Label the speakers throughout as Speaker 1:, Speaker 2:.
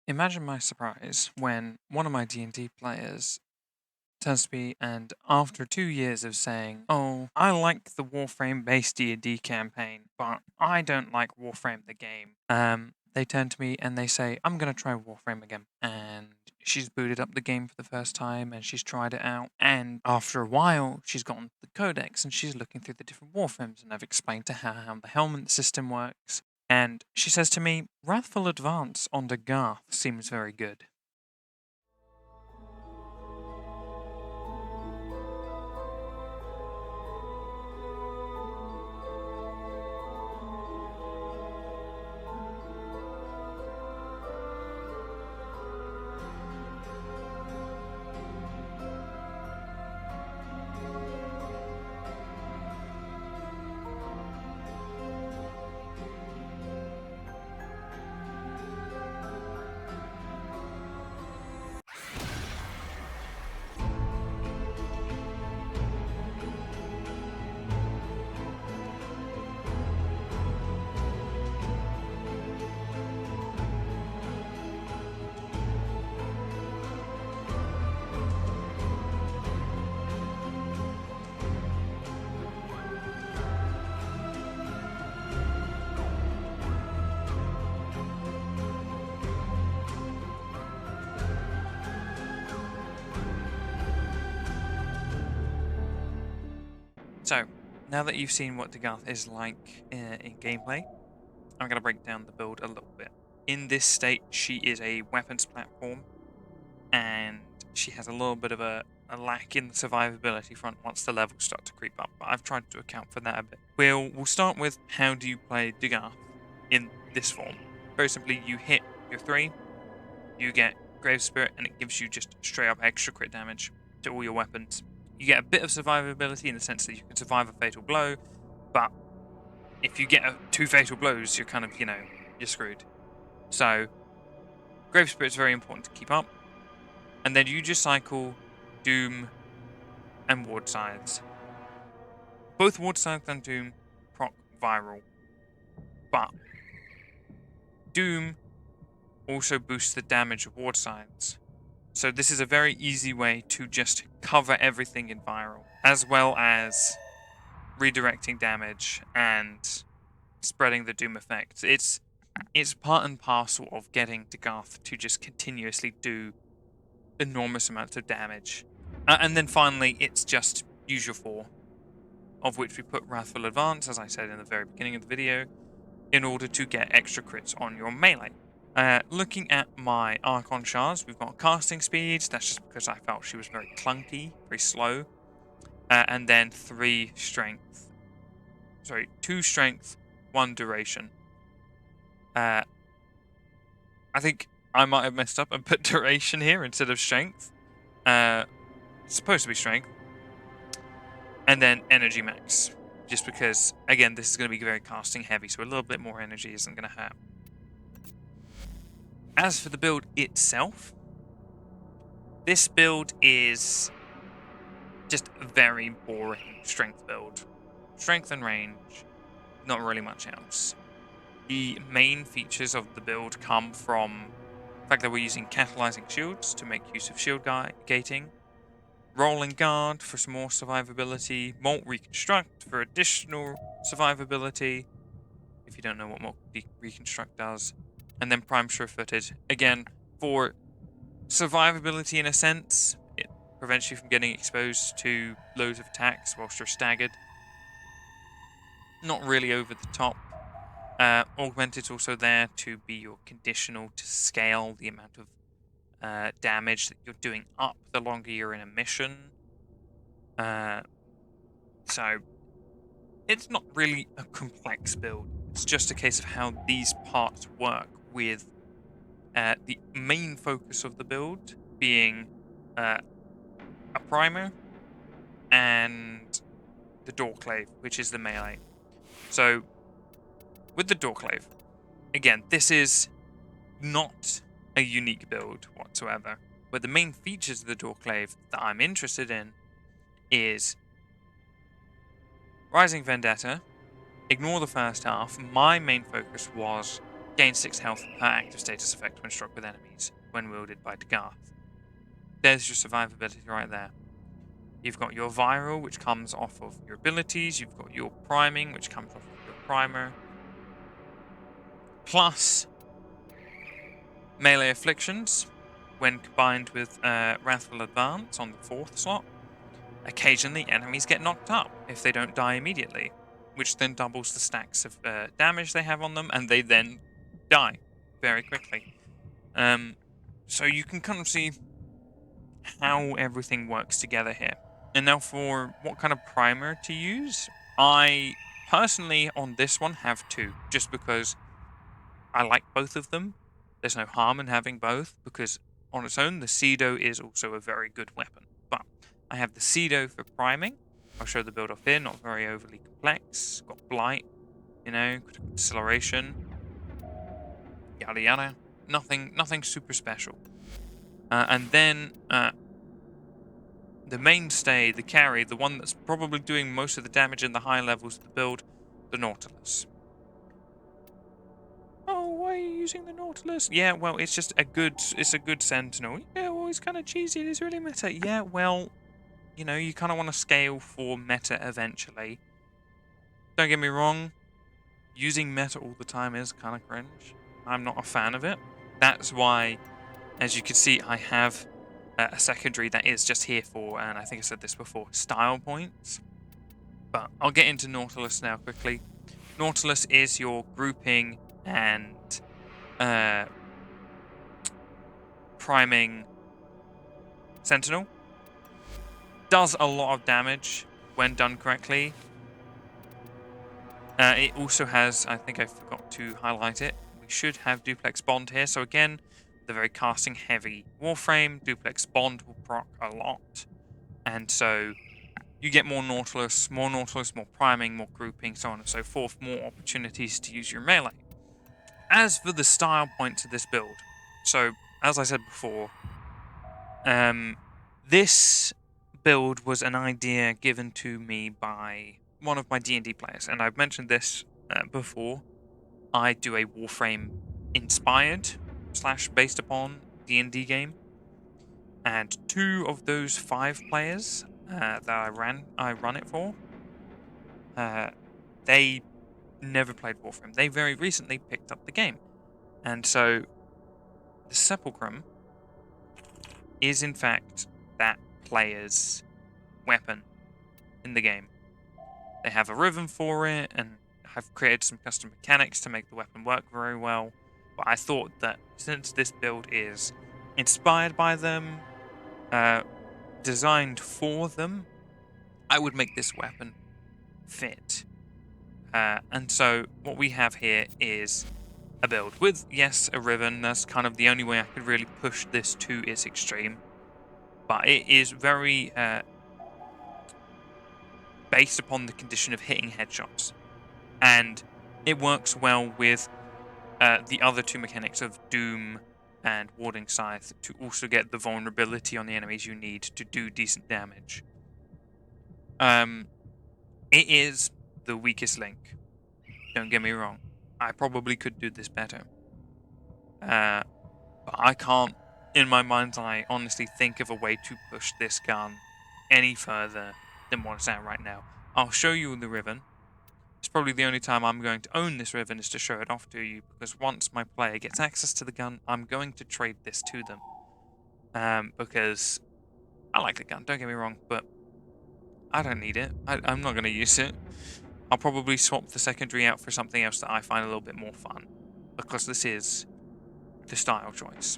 Speaker 1: Imagine my surprise when one of my D&D players turns to me and after 2 years of saying, "Oh, I like the Warframe-based D&D campaign, but I don't like Warframe the game." They turn to me and they say, "I'm gonna try Warframe again." And she's booted up the game for the first time and she's tried it out. And after a while, she's gotten the codex and she's looking through the different Warframes, and I've explained to her how the helmet system works. And she says to me, "Wrathful Advance on Dagath seems very good." So, now that you've seen what Dagath is like in gameplay, I'm going to break down the build a little bit. In this state, she is a weapons platform, and she has a little bit of a lack in the survivability front once the levels start to creep up, but I've tried to account for that a bit. We'll start with how do you play Dagath in this form. Very simply, you hit your 3, you get Grave Spirit, and it gives you just straight up extra crit damage to all your weapons. You get a bit of survivability in the sense that you can survive a fatal blow, but if you get 2 fatal blows, you're kind of, you're screwed. So, Grave Spirit's very important to keep up. And then you just cycle Doom and Ward Scythes. Both Ward Scythes and Doom proc viral, but Doom also boosts the damage of Ward Scythes. So this is a very easy way to just cover everything in viral, as well as redirecting damage and spreading the Doom effect. It's part and parcel of getting Dagath to just continuously do enormous amounts of damage. And then finally, it's just use your 4, of which we put Wrathful Advance, as I said in the very beginning of the video, in order to get extra crits on your melee. Looking at my Archon Shards, we've got casting speeds. That's just because I felt she was very clunky, very slow. And then 2 strength, 1 duration. I think I might have messed up and put duration here instead of strength. It's supposed to be strength. And then energy max. Just because, again, this is going to be very casting heavy, so a little bit more energy isn't going to hurt. As for the build itself, this build is just a very boring strength build. Strength and range, not really much else. The main features of the build come from the fact that we're using catalyzing shields to make use of shield gating, rolling guard for some more survivability, Molt Reconstruct for additional survivability, if you don't know what Molt Reconstruct does, and then Prime Sure-Footed, again, for survivability in a sense. It prevents you from getting exposed to loads of attacks whilst you're staggered. Not really over the top. Augmented's also there to be your conditional to scale the amount of damage that you're doing up the longer you're in a mission. So it's not really a complex build. It's just a case of how these parts work, with the main focus of the build being a primer and the Dorrclave, which is the melee. So with the Dorrclave, again, this is not a unique build whatsoever, but the main features of the Dorrclave that I'm interested in is Rising Vendetta. Ignore the first half. My main focus was Gain 6 health per active status effect when struck with enemies, when wielded by Dagath. There's your survivability right there. You've got your viral, which comes off of your abilities. You've got your priming, which comes off of your primer. Plus, melee afflictions, when combined with Wrathful Advance on the 4th slot. Occasionally, enemies get knocked up if they don't die immediately, which then doubles the stacks of damage they have on them, and they then die very quickly. So you can kind of see how everything works together here. And now for what kind of primer to use, I personally on this one have 2, just because I like both of them. There's no harm in having both, because on its own, the Cedo is also a very good weapon. But I have the Cedo for priming. I'll show the build off here, not very overly complex. Got Blight, you know, acceleration, yada yada. Nothing super special. And then the mainstay, the carry, the one that's probably doing most of the damage in the high levels of the build, the Nautilus. Oh, why are you using the Nautilus? Yeah, well, it's just a good sentinel. Yeah, well, it's kind of cheesy. It is really meta. Yeah, well, you know, you kind of want to scale for meta eventually. Don't get me wrong, using meta all the time is kind of cringe. I'm not a fan of it. That's why, as you can see, I have a secondary that is just here for, and I think I said this before, style points. But I'll get into Nautilus now quickly. Nautilus is your grouping and priming sentinel. Does a lot of damage when done correctly. It also has, I think I forgot to highlight it, we should have Duplex Bond here. So again, the very casting heavy Warframe, Duplex Bond will proc a lot. And so you get more Nautilus, more priming, more grouping, so on and so forth, more opportunities to use your melee. As for the style points of this build, so as I said before, this build was an idea given to me by one of my D&D players, and I've mentioned this before. I do a Warframe inspired / based upon D&D game, and 2 of those 5 players that I run it for, they never played Warframe. They very recently picked up the game, and so the Sepulcrum is in fact that player's weapon in the game. They have a rhythm for it, and have created some custom mechanics to make the weapon work very well. But I thought that since this build is inspired by them, designed for them, I would make this weapon fit. And so what we have here is a build with, yes, a ribbon. That's kind of the only way I could really push this to its extreme. But it is very based upon the condition of hitting headshots. And it works well with the other 2 mechanics of Doom and Warding Scythe to also get the vulnerability on the enemies you need to do decent damage. It is the weakest link. Don't get me wrong. I probably could do this better. But I can't, in my mind's eye, honestly think of a way to push this gun any further than what it's at right now. I'll show you the ribbon. It's probably the only time I'm going to own this ribbon is to show it off to you, because once my player gets access to the gun, I'm going to trade this to them. Because I like the gun, don't get me wrong, but I don't need it. I'm not going to use it. I'll probably swap the secondary out for something else that I find a little bit more fun, because this is the style choice.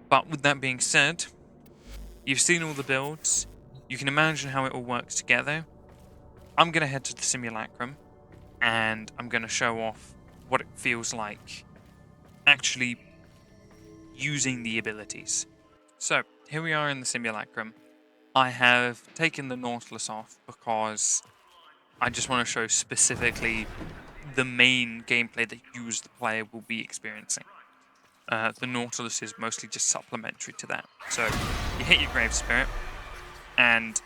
Speaker 1: But with that being said, you've seen all the builds. You can imagine how it all works together. I'm going to head to the Simulacrum, and I'm going to show off what it feels like actually using the abilities. So, here we are in the Simulacrum. I have taken the Nautilus off because I just want to show specifically the main gameplay that you as the player will be experiencing. The Nautilus is mostly just supplementary to that. So, you hit your Grave Spirit, and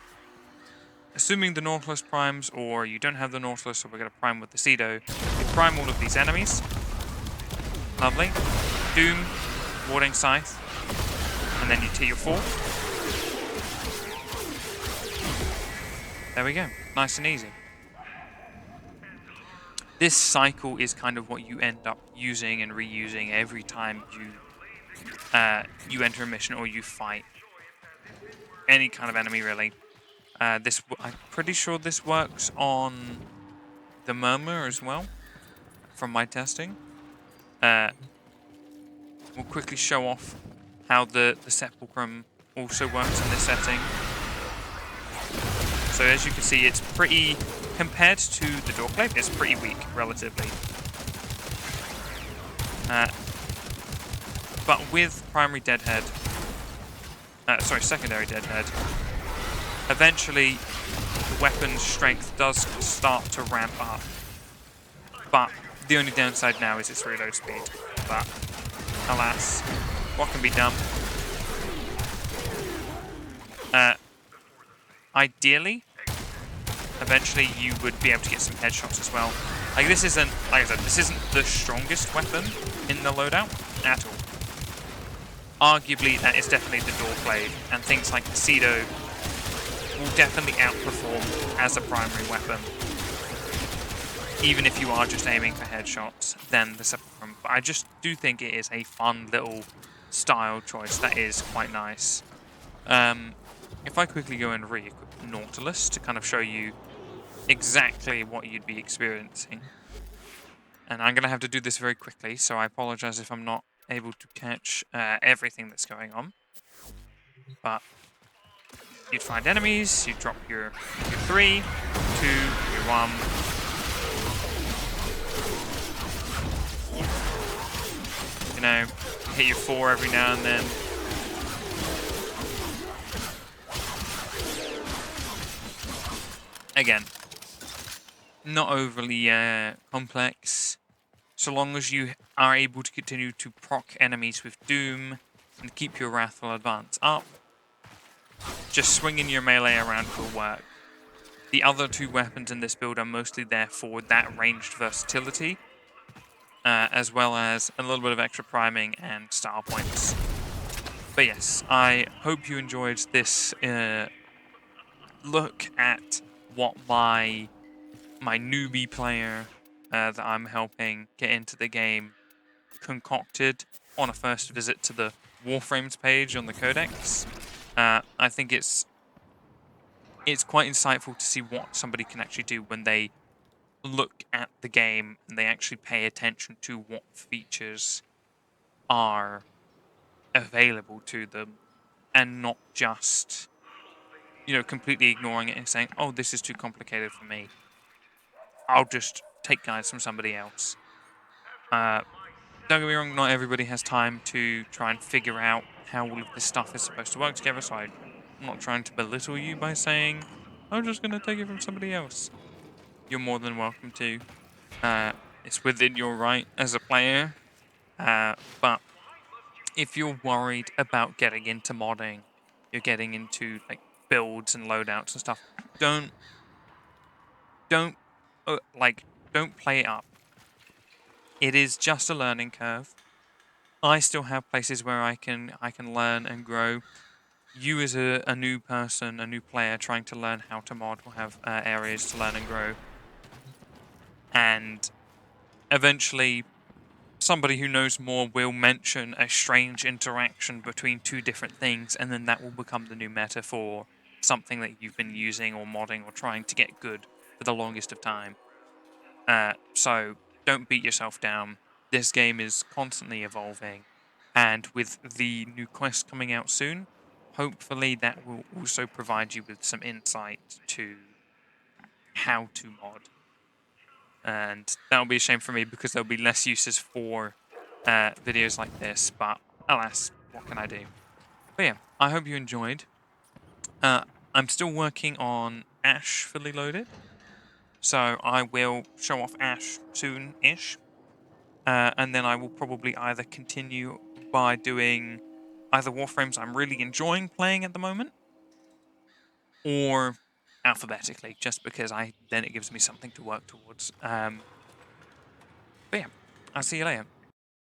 Speaker 1: assuming the Nautilus primes, or you don't have the Nautilus, so we're going to prime with the Cedo, you prime all of these enemies, Lovely. Doom, Warding Scythe, and then you tier your 4. There we go. Nice and easy. This cycle is kind of what you end up using and reusing every time you enter a mission or you fight any kind of enemy, really. I'm pretty sure this works on the Murmur as well, from my testing. We'll quickly show off how the Sepulcrum also works in this setting. So as you can see, it's pretty, compared to the Dorrclave, it's pretty weak, relatively. But with primary Deadhead, secondary Deadhead, eventually the weapon's strength does start to ramp up. But the only downside now is its reload speed. But alas, what can be done? Ideally, eventually you would be able to get some headshots as well. Like this isn't, like I said, this isn't the strongest weapon in the loadout at all. Arguably, that is definitely the Dorrclave, and things like the Cedo will definitely outperform as a primary weapon. Even if you are just aiming for headshots, then the Sepulcrum. But I just do think it is a fun little style choice that is quite nice. If I quickly go and re-equip Nautilus to kind of show you exactly what you'd be experiencing. And I'm going to have to do this very quickly, so I apologize if I'm not able to catch everything that's going on. But you'd find enemies, you drop your 3, 2, your 1. You know, hit your 4 every now and then. Again, not overly complex, so long as you are able to continue to proc enemies with Doom and keep your Wrathful Advance up. Just swinging your melee around will work. The other 2 weapons in this build are mostly there for that ranged versatility, as well as a little bit of extra priming and style points. But yes, I hope you enjoyed this look at what my newbie player that I'm helping get into the game concocted on a first visit to the Warframes page on the Codex. I think it's quite insightful to see what somebody can actually do when they look at the game and they actually pay attention to what features are available to them and not just, you know, completely ignoring it and saying, oh, this is too complicated for me. I'll just take guides from somebody else. Don't get me wrong, not everybody has time to try and figure out how all of this stuff is supposed to work together, so I'm not trying to belittle you by saying, I'm just going to take it from somebody else. You're more than welcome to. It's within your right as a player. But if you're worried about getting into modding, you're getting into like builds and loadouts and stuff, don't play it up. It is just a learning curve. I still have places where I can learn and grow. You as a new person, a new player trying to learn how to mod will have areas to learn and grow. And eventually, somebody who knows more will mention a strange interaction between 2 different things, and then that will become the new meta for something that you've been using or modding or trying to get good for the longest of time. So don't beat yourself down. This game is constantly evolving, and with the new quest coming out soon, hopefully that will also provide you with some insight to how to mod. And that'll be a shame for me because there'll be less uses for videos like this, but alas, what can I do? But yeah, I hope you enjoyed. I'm still working on Ash fully loaded, so I will show off Ash soon-ish. And then I will probably either continue by doing either Warframes I'm really enjoying playing at the moment, or alphabetically, just because then it gives me something to work towards. But yeah, I'll see you later.